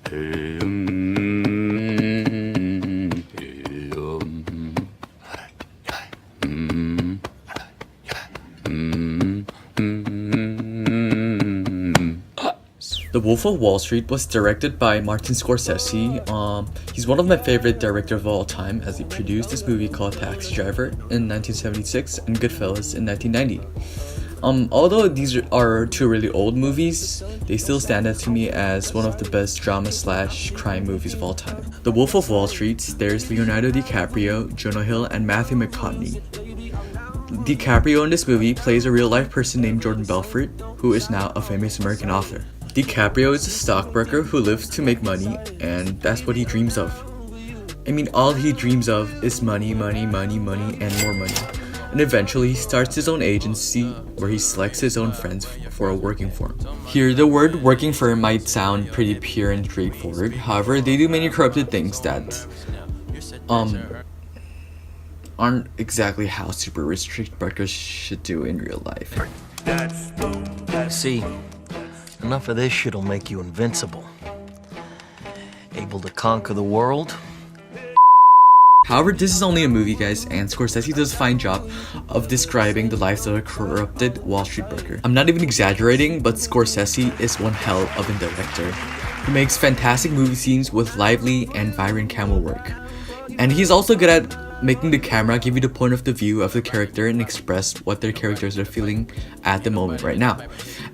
The Wolf of Wall Street was directed by Martin Scorsese. He's one of my favorite directors of all time, as he produced this movie called Taxi Driver in 1976 and Goodfellas in 1990. Although these are two really old movies, they still stand out to me as one of the best drama/crime movies of all time. The Wolf of Wall Street, there's Leonardo DiCaprio, Jonah Hill, and Matthew McConaughey. DiCaprio in this movie plays a real-life person named Jordan Belfort, who is now a famous American author. DiCaprio is a stockbroker who lives to make money, and that's what he dreams of. I mean, all he dreams of is money, money, money, money, and more money. And eventually, he starts his own agency where he selects his own friends for working for him. Here, the word working for him might sound pretty pure and straightforward. However, they do many corrupted things that aren't exactly how super rich stockbrokers should do in real life. See, enough of this shit'll make you invincible. Able to conquer the world. However, this is only a movie, guys, and Scorsese does a fine job of describing the life of a corrupted Wall Street broker. I'm not even exaggerating, but Scorsese is one hell of a director. He makes fantastic movie scenes with lively and vibrant camera work. And he's also good at making the camera give you the point of the view of the character and express what their characters are feeling at the moment right now.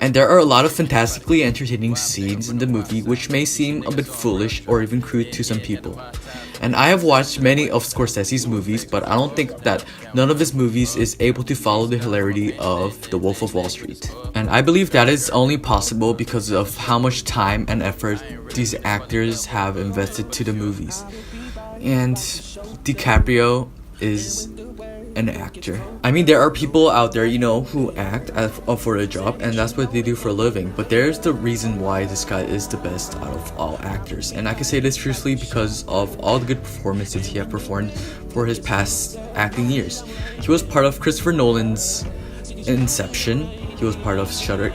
And there are a lot of fantastically entertaining scenes in the movie which may seem a bit foolish or even crude to some people. And I have watched many of Scorsese's movies, but I don't think that none of his movies is able to follow the hilarity of The Wolf of Wall Street. And I believe that is only possible because of how much time and effort these actors have invested to the movies. And DiCaprio is an actor. I mean, there are people out there, who act for a job, and that's what they do for a living. But there's the reason why this guy is the best out of all actors. And I can say this truthfully because of all the good performances he has performed for his past acting years. He was part of Christopher Nolan's Inception. He was part of Shutter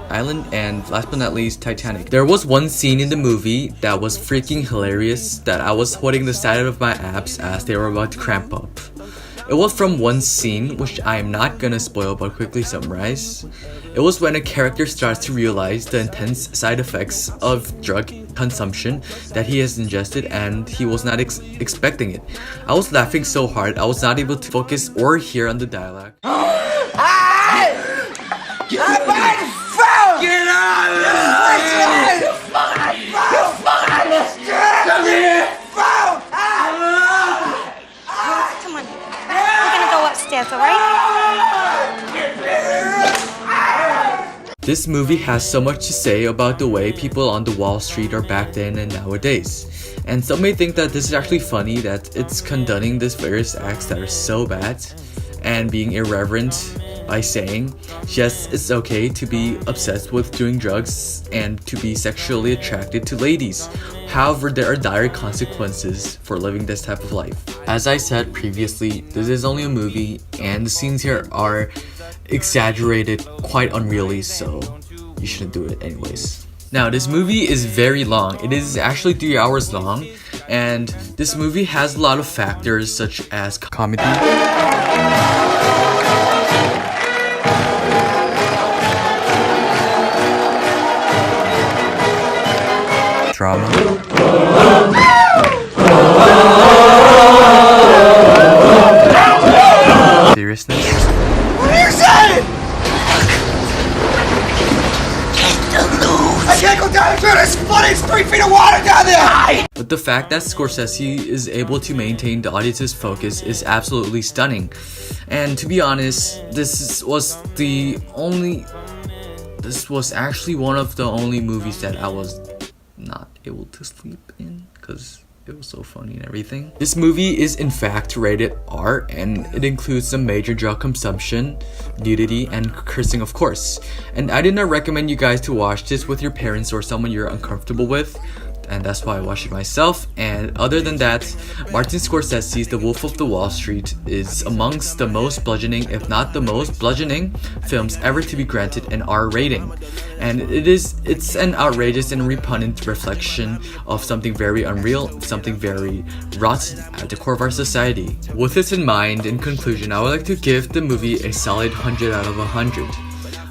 Island, and last but not least, Titanic. There was one scene in the movie that was freaking hilarious that I was holding the side of my abs as they were about to cramp up. It was from one scene, which I am not gonna spoil but quickly summarize. It was when a character starts to realize the intense side effects of drug consumption that he has ingested, and he was not expecting it. I was laughing so hard I was not able to focus or hear on the dialogue. Get out of here! You Come here! Come on. We're gonna go upstairs, alright? This movie has so much to say about the way people on the Wall Street are back then and nowadays. And some may think that this is actually funny, that it's condoning these various acts that are so bad and being irreverent by saying, yes, it's okay to be obsessed with doing drugs and to be sexually attracted to ladies. However, there are dire consequences for living this type of life. As I said previously, this is only a movie and the scenes here are exaggerated quite unreally, so you shouldn't do it anyways. Now, this movie is very long. It is actually 3 hours long, and this movie has a lot of factors such as comedy, drama, seriousness, What are you saying? I can't go down into this flooding. It's 3 feet of water down there! But the fact that Scorsese is able to maintain the audience's focus is absolutely stunning. And to be honest, this was actually one of the only movies that I was not able to sleep in because it was so funny and everything. This movie is in fact rated R, and it includes some major drug consumption, nudity, and cursing, of course. And I did not recommend you guys to watch this with your parents or someone you're uncomfortable with, and that's why I watched it myself. And other than that, Martin Scorsese's The Wolf of the Wall Street is amongst the most bludgeoning, if not the most bludgeoning, films ever to be granted an R rating. And it's an outrageous and repugnant reflection of something very unreal, something very rotten at the core of our society. With this in mind, in conclusion, I would like to give the movie a solid 100 out of 100.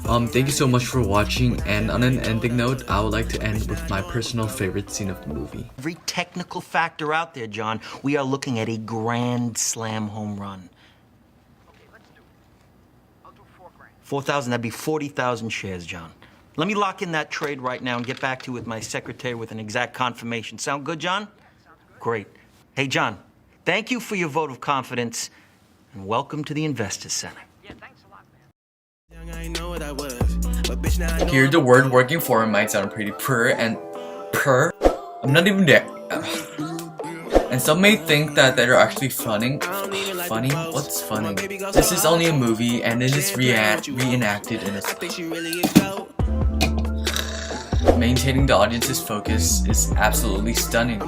Thank you so much for watching, and on an ending note, I would like to end with my personal favorite scene of the movie. Every technical factor out there, John, we are looking at a grand slam home run. 4,000, that'd be 40,000 shares, John. Let me lock in that trade right now and get back to you with my secretary with an exact confirmation. Sound good, John? Great. Hey, John, thank you for your vote of confidence, and welcome to the Investors Center. Here, the word working for him might sound pretty I'm not even there. And some may think that they're actually funny. Funny? What's funny? This is only a movie, and it is reenacted in a... Maintaining the audience's focus is absolutely stunning.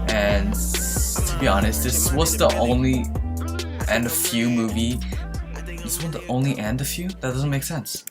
And to be honest, this was the only and a few movie. This one the only and a few? That doesn't make sense.